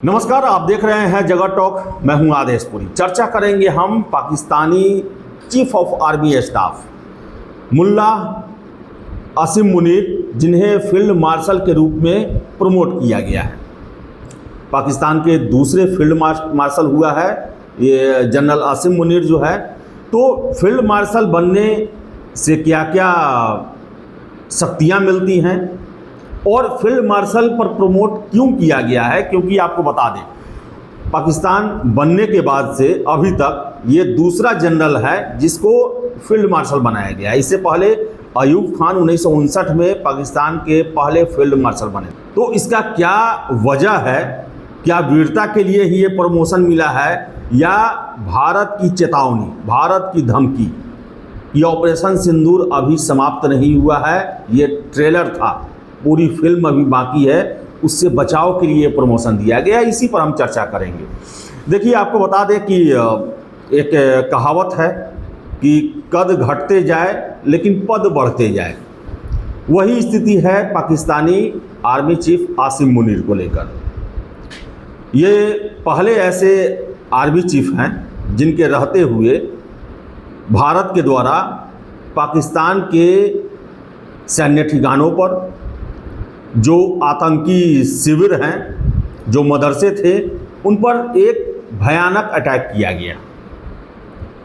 नमस्कार, आप देख रहे हैं जगह टॉक। मैं हूं आदेशपुरी। चर्चा करेंगे हम Pakistani chief of army staff मुल्ला आसिम मुनीर, जिन्हें फील्ड मार्शल के रूप में प्रमोट किया गया है। पाकिस्तान के दूसरे फील्ड मार्शल हुआ है ये जनरल आसिम मुनीर जो है। तो फील्ड मार्शल बनने से क्या क्या शक्तियां मिलती हैं और फील्ड मार्शल पर प्रमोट क्यों किया गया है, क्योंकि आपको बता दें पाकिस्तान बनने के बाद से अभी तक ये दूसरा जनरल है जिसको फील्ड मार्शल बनाया गया है। इससे पहले अयूब खान 1959 में पाकिस्तान के पहले फील्ड मार्शल बने। तो इसका क्या वजह है? क्या वीरता के लिए ही ये प्रमोशन मिला है या भारत की चेतावनी, भारत की धमकी? ये ऑपरेशन सिंदूर अभी समाप्त नहीं हुआ है, ये ट्रेलर था, पूरी फिल्म अभी बाकी है। उससे बचाव के लिए प्रमोशन दिया गया, इसी पर हम चर्चा करेंगे। देखिए, आपको बता दें कि एक कहावत है कि कद घटते जाए लेकिन पद बढ़ते जाए। वही स्थिति है पाकिस्तानी आर्मी चीफ आसिम मुनीर को लेकर। ये पहले ऐसे आर्मी चीफ हैं जिनके रहते हुए भारत के द्वारा पाकिस्तान के सैन्य ठिकानों पर, जो आतंकी शिविर हैं, जो मदरसे थे, उन पर एक भयानक अटैक किया गया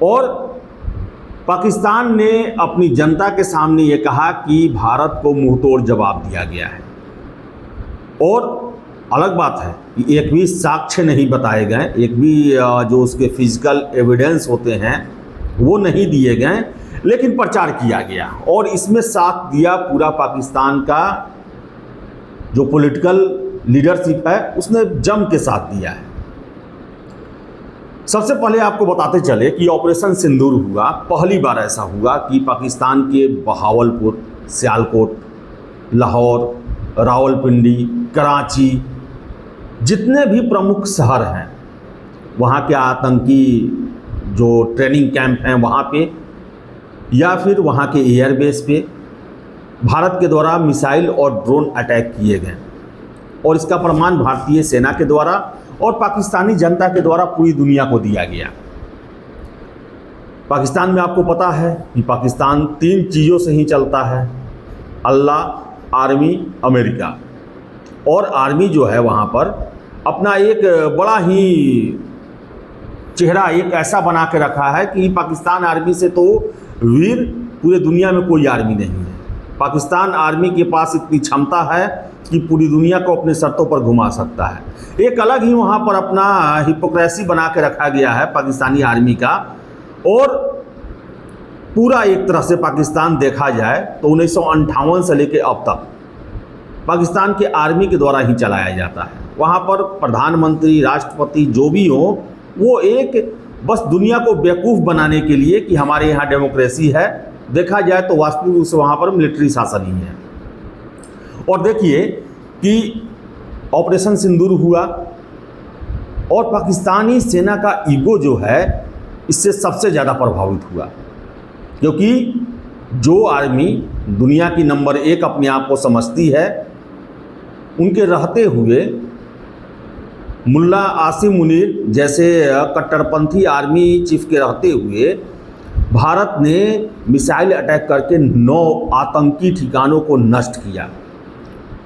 और पाकिस्तान ने अपनी जनता के सामने ये कहा कि भारत को मुंहतोड़ जवाब दिया गया है। और अलग बात है कि एक भी साक्ष्य नहीं बताए गए, एक भी जो उसके फिजिकल एविडेंस होते हैं वो नहीं दिए गए, लेकिन प्रचार किया गया और इसमें साथ दिया पूरा पाकिस्तान का जो पॉलिटिकल लीडरशिप है, उसने जम के साथ दिया है। सबसे पहले आपको बताते चले कि ऑपरेशन सिंदूर हुआ, पहली बार ऐसा हुआ कि पाकिस्तान के बहावलपुर, सियालकोट, लाहौर, रावलपिंडी, कराची, जितने भी प्रमुख शहर हैं, वहाँ के आतंकी जो ट्रेनिंग कैंप हैं वहाँ पे या फिर वहाँ के एयरबेस पे भारत के द्वारा मिसाइल और ड्रोन अटैक किए गए और इसका प्रमाण भारतीय सेना के द्वारा और पाकिस्तानी जनता के द्वारा पूरी दुनिया को दिया गया। पाकिस्तान में आपको पता है कि पाकिस्तान 3 चीज़ों से ही चलता है: अल्लाह, आर्मी, अमेरिका। और आर्मी जो है वहाँ पर अपना एक बड़ा ही चेहरा एक ऐसा बना के रखा है कि पाकिस्तान आर्मी से तो वीर पूरे दुनिया में कोई आर्मी नहीं है। पाकिस्तान आर्मी के पास इतनी क्षमता है कि पूरी दुनिया को अपने शर्तों पर घुमा सकता है। एक अलग ही वहाँ पर अपना हिपोक्रेसी बना के रखा गया है पाकिस्तानी आर्मी का। और पूरा एक तरह से पाकिस्तान देखा जाए तो 1958 से लेकर अब तक पाकिस्तान के आर्मी के द्वारा ही चलाया जाता है। वहाँ पर प्रधानमंत्री, राष्ट्रपति जो भी हो, वो एक बस दुनिया को बेवकूफ़ बनाने के लिए कि हमारे यहाँ डेमोक्रेसी है, देखा जाए तो वास्तविक रूप से वहाँ पर मिलिट्री शासन ही है। और देखिए कि ऑपरेशन सिंदूर हुआ और पाकिस्तानी सेना का ईगो जो है इससे सबसे ज़्यादा प्रभावित हुआ, क्योंकि जो आर्मी दुनिया की नंबर 1 अपने आप को समझती है, उनके रहते हुए मुल्ला आसिम मुनीर जैसे कट्टरपंथी आर्मी चीफ के रहते हुए भारत ने मिसाइल अटैक करके 9 आतंकी ठिकानों को नष्ट किया।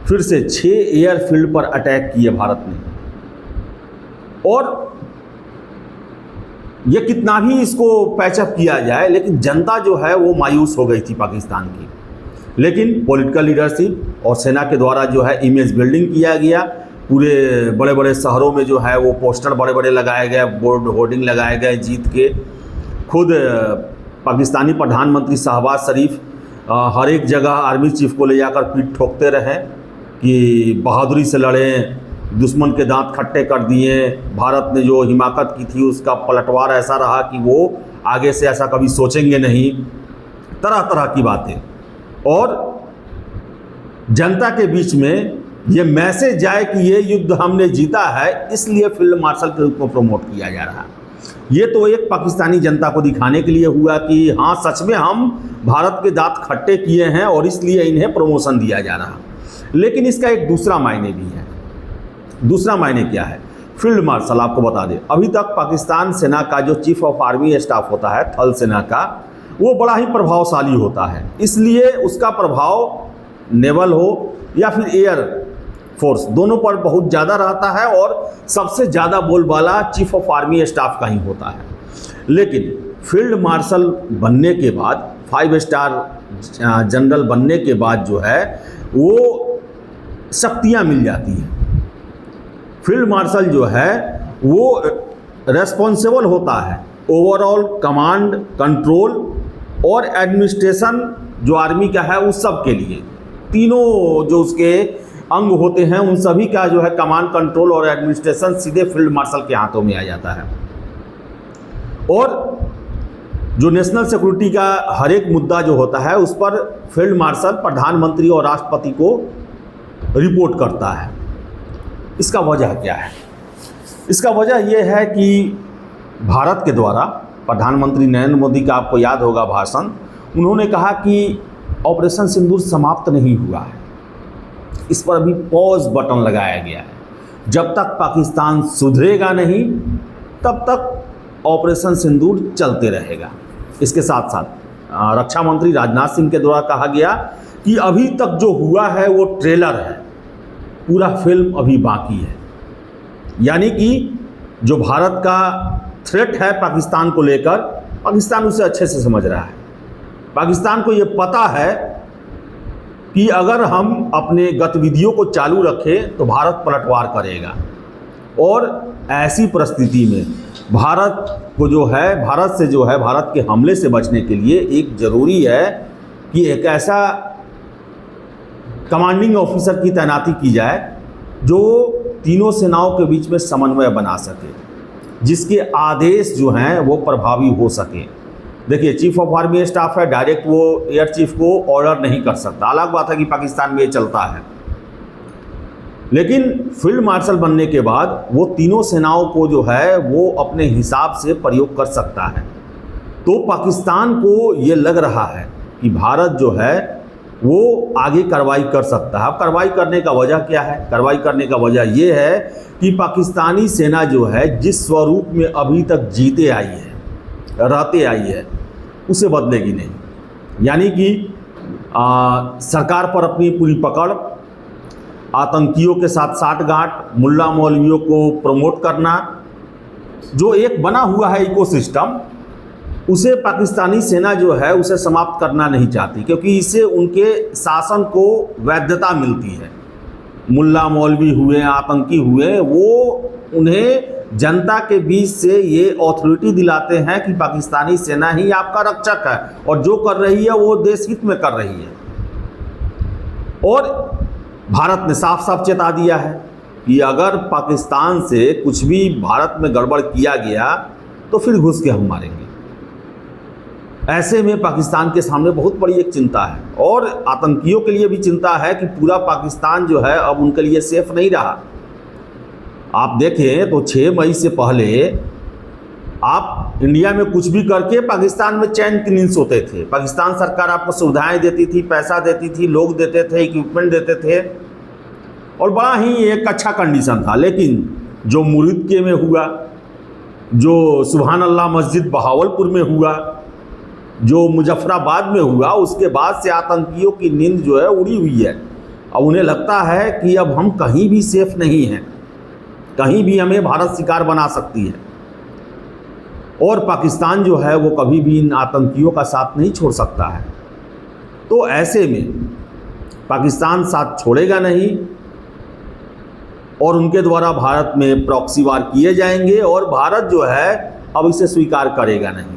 फिर से 6 एयरफील्ड पर अटैक किए भारत ने। और ये कितना भी इसको पैचअप किया जाए, लेकिन जनता जो है वो मायूस हो गई थी पाकिस्तान की। लेकिन पॉलिटिकल लीडरशिप और सेना के द्वारा जो है इमेज बिल्डिंग किया गया। पूरे बड़े बड़े शहरों में जो है वो पोस्टर बड़े बड़े लगाए गए, बोर्ड होर्डिंग लगाए गए जीत के। खुद पाकिस्तानी प्रधानमंत्री शहबाज शरीफ हर एक जगह आर्मी चीफ को ले जाकर पीठ ठोकते रहे कि बहादुरी से लड़ें, दुश्मन के दांत खट्टे कर दिए। भारत ने जो हिमाकत की थी उसका पलटवार ऐसा रहा कि वो आगे से ऐसा कभी सोचेंगे नहीं। तरह तरह की बातें। और जनता के बीच में ये मैसेज जाए कि ये युद्ध हमने जीता है, इसलिए फील्ड मार्शल के रूप में प्रमोट किया जा रहा है। ये तो एक पाकिस्तानी जनता को दिखाने के लिए हुआ कि हाँ, सच में हम भारत के दांत खट्टे किए हैं और इसलिए इन्हें प्रमोशन दिया जा रहा है। लेकिन इसका एक दूसरा मायने भी है। दूसरा मायने क्या है? फील्ड मार्शल आपको बता दें, अभी तक पाकिस्तान सेना का जो चीफ ऑफ आर्मी स्टाफ होता है थल सेना का, वो बड़ा ही प्रभावशाली होता है। इसलिए उसका प्रभाव नेवल हो या फिर एयर फोर्स दोनों पर बहुत ज़्यादा रहता है और सबसे ज़्यादा बोलबाला चीफ ऑफ आर्मी स्टाफ का ही होता है। लेकिन फील्ड मार्शल बनने के बाद, 5 स्टार जनरल बनने के बाद जो है वो शक्तियाँ मिल जाती हैं। फील्ड मार्शल जो है वो रेस्पॉन्सिबल होता है ओवरऑल कमांड, कंट्रोल और एडमिनिस्ट्रेशन जो आर्मी का है उस सब के लिए। तीनों जो उसके अंग होते हैं उन सभी का जो है कमांड, कंट्रोल और एडमिनिस्ट्रेशन सीधे फील्ड मार्शल के हाथों में आ जाता है। और जो नेशनल सिक्योरिटी का हर एक मुद्दा जो होता है उस पर फील्ड मार्शल प्रधानमंत्री और राष्ट्रपति को रिपोर्ट करता है। इसका वजह क्या है? इसका वजह यह है कि भारत के द्वारा प्रधानमंत्री नरेंद्र मोदी का आपको याद होगा भाषण, उन्होंने कहा कि ऑपरेशन सिंदूर समाप्त नहीं हुआ है, इस पर अभी पॉज बटन लगाया गया है। जब तक पाकिस्तान सुधरेगा नहीं तब तक ऑपरेशन सिंदूर चलते रहेगा। इसके साथ साथ रक्षा मंत्री राजनाथ सिंह के द्वारा कहा गया कि अभी तक जो हुआ है वो ट्रेलर है, पूरा फिल्म अभी बाकी है। यानी कि जो भारत का थ्रेट है पाकिस्तान को लेकर, पाकिस्तान उसे अच्छे से समझ रहा है। पाकिस्तान को ये पता है कि अगर हम अपने गतिविधियों को चालू रखें तो भारत पलटवार करेगा। और ऐसी परिस्थिति में भारत को जो है, भारत से जो है, भारत के हमले से बचने के लिए एक ज़रूरी है कि एक ऐसा कमांडिंग ऑफिसर की तैनाती की जाए जो तीनों सेनाओं के बीच में समन्वय बना सके, जिसके आदेश जो हैं वो प्रभावी हो सके। देखिए, चीफ ऑफ आर्मी स्टाफ है, डायरेक्ट वो एयर चीफ को ऑर्डर नहीं कर सकता। अलग बात है कि पाकिस्तान में ये चलता है, लेकिन फील्ड मार्शल बनने के बाद वो तीनों सेनाओं को जो है वो अपने हिसाब से प्रयोग कर सकता है। तो पाकिस्तान को ये लग रहा है कि भारत जो है वो आगे कार्रवाई कर सकता है। अब कार्रवाई करने का वजह क्या है? कार्रवाई करने का वजह ये है कि पाकिस्तानी सेना जो है जिस स्वरूप में अभी तक जीते आई है, रहते आई है, उसे बदलेगी नहीं। यानी कि सरकार पर अपनी पूरी पकड़, आतंकियों के साथ साठगांठ, मुल्ला मौलवियों को प्रमोट करना, जो एक बना हुआ है इकोसिस्टम, उसे पाकिस्तानी सेना जो है उसे समाप्त करना नहीं चाहती, क्योंकि इससे उनके शासन को वैधता मिलती है। मुल्ला मौलवी हुए, आतंकी हुए, वो उन्हें जनता के बीच से ये अथॉरिटी दिलाते हैं कि पाकिस्तानी सेना ही आपका रक्षक है और जो कर रही है वो देश हित में कर रही है। और भारत ने साफ साफ चेता दिया है कि अगर पाकिस्तान से कुछ भी भारत में गड़बड़ किया गया तो फिर घुस के हम मारेंगे। ऐसे में पाकिस्तान के सामने बहुत बड़ी एक चिंता है, और आतंकियों के लिए भी चिंता है कि पूरा पाकिस्तान जो है अब उनके लिए सेफ नहीं रहा। आप देखें तो 6 मई से पहले आप इंडिया में कुछ भी करके पाकिस्तान में चैन की नींद सोते थे। पाकिस्तान सरकार आपको सुविधाएं देती थी, पैसा देती थी, लोग देते थे, इक्विपमेंट देते थे, और बड़ा ही एक अच्छा कंडीशन था। लेकिन जो मुरीदके में हुआ, जो सुभान अल्लाह मस्जिद बहावलपुर में हुआ, जो मुजफ्फराबाद में हुआ, उसके बाद से आतंकियों की नींद जो है उड़ी हुई है। अब उन्हें लगता है कि अब हम कहीं भी सेफ नहीं हैं, कहीं भी हमें भारत शिकार बना सकती है, और पाकिस्तान जो है वो कभी भी इन आतंकियों का साथ नहीं छोड़ सकता है। तो ऐसे में पाकिस्तान साथ छोड़ेगा नहीं, और उनके द्वारा भारत में प्रॉक्सी वार किए जाएंगे, और भारत जो है अब इसे स्वीकार करेगा नहीं।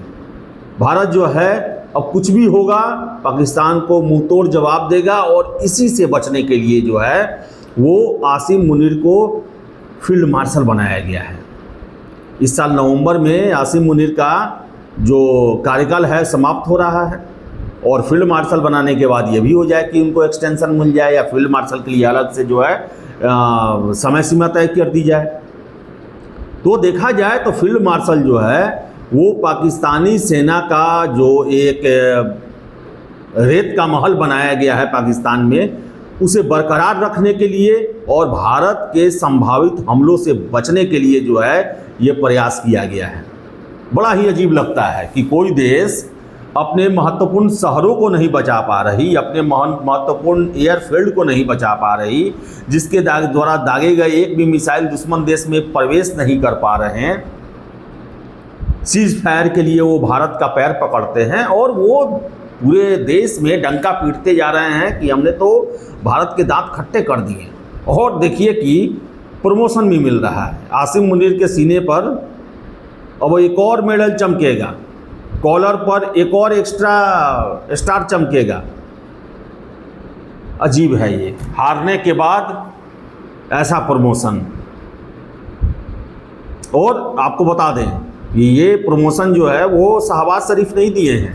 भारत जो है अब कुछ भी होगा पाकिस्तान को मुंह तोड़ जवाब देगा, और इसी से बचने के लिए जो है वो आसिम मुनीर को फील्ड मार्शल बनाया गया है। इस साल नवंबर में आसिम मुनीर का जो कार्यकाल है समाप्त हो रहा है, और फील्ड मार्शल बनाने के बाद ये भी हो जाए कि उनको एक्सटेंशन मिल जाए, या फील्ड मार्शल के लिए अलग से जो है समय सीमा तय कर दी जाए। तो देखा जाए तो फील्ड मार्शल जो है वो पाकिस्तानी सेना का जो एक रेत का महल बनाया गया है पाकिस्तान में, उसे बरकरार रखने के लिए और भारत के संभावित हमलों से बचने के लिए जो है ये प्रयास किया गया है। बड़ा ही अजीब लगता है कि कोई देश अपने महत्वपूर्ण शहरों को नहीं बचा पा रही, अपने महत्वपूर्ण एयरफील्ड को नहीं बचा पा रही, जिसके द्वारा दागे गए एक भी मिसाइल दुश्मन देश में प्रवेश नहीं कर पा रहे हैं। सीज फायर के लिए वो भारत का पैर पकड़ते हैं और वो पूरे देश में डंका पीटते जा रहे हैं कि हमने तो भारत के दांत खट्टे कर दिए। और देखिए कि प्रमोशन भी मिल रहा है। आसिम मुनीर के सीने पर अब एक और मेडल चमकेगा, कॉलर पर एक और एक्स्ट्रा स्टार चमकेगा। अजीब है ये, हारने के बाद ऐसा प्रमोशन। और आपको बता दें कि ये प्रमोशन जो है वो शहबाज शरीफ नहीं दिए हैं।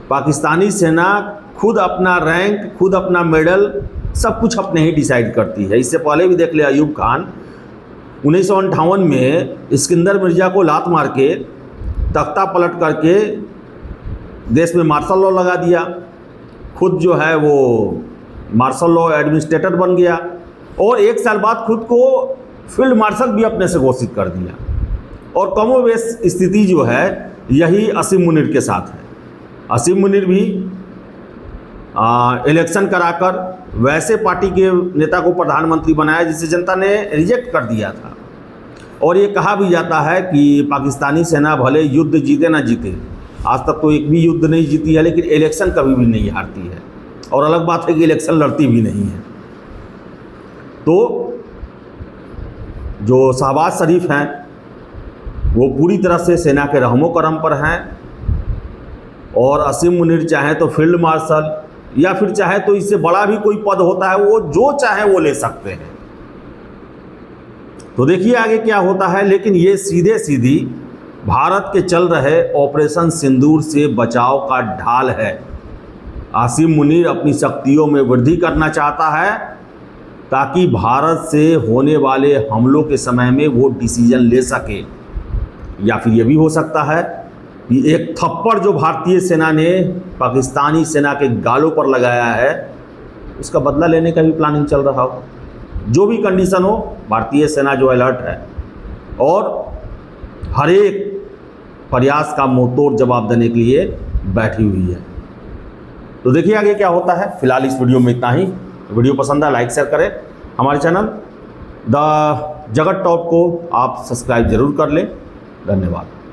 पाकिस्तानी सेना खुद अपना रैंक, खुद अपना मेडल, सब कुछ अपने ही डिसाइड करती है। इससे पहले भी देख ले अयूब खान 1958 में इस्कंदर मिर्ज़ा को लात मार के तख्ता पलट करके देश में मार्शल लॉ लगा दिया। खुद जो है वो मार्शल लॉ एडमिनिस्ट्रेटर बन गया और एक साल बाद खुद को फील्ड मार्शल भी अपने से घोषित कर दिया। और कमोबेश स्थिति जो है यही असीम मुनीर के साथ है। असीम मुनीर भी इलेक्शन कराकर वैसे पार्टी के नेता को प्रधानमंत्री बनाया जिसे जनता ने रिजेक्ट कर दिया था। और ये कहा भी जाता है कि पाकिस्तानी सेना भले युद्ध जीते ना जीते, आज तक तो एक भी युद्ध नहीं जीती है, लेकिन इलेक्शन कभी भी नहीं हारती है। और अलग बात है कि इलेक्शन लड़ती भी नहीं है। तो जो शहबाज शरीफ हैं वो पूरी तरह से सेना के रहमो करम पर हैं। और असीम मुनीर चाहे तो फील्ड मार्शल या फिर चाहे तो इससे बड़ा भी कोई पद होता है, वो जो चाहे वो ले सकते हैं। तो देखिए आगे क्या होता है। लेकिन ये सीधे सीधी भारत के चल रहे ऑपरेशन सिंदूर से बचाव का ढाल है। आसिम मुनीर अपनी शक्तियों में वृद्धि करना चाहता है ताकि भारत से होने वाले हमलों के समय में वो डिसीजन ले सके। या फिर ये भी हो सकता है कि एक थप्पड़ जो भारतीय सेना ने पाकिस्तानी सेना के गालों पर लगाया है उसका बदला लेने का भी प्लानिंग चल रहा हो। जो भी कंडीशन हो, भारतीय सेना जो अलर्ट है और हर एक प्रयास का मुंहतोड़ जवाब देने के लिए बैठी हुई है। तो देखिए आगे क्या होता है। फिलहाल इस वीडियो में इतना ही। वीडियो पसंद है लाइक शेयर करें। हमारे चैनल द जगत टॉप को आप सब्सक्राइब जरूर कर लें। धन्यवाद।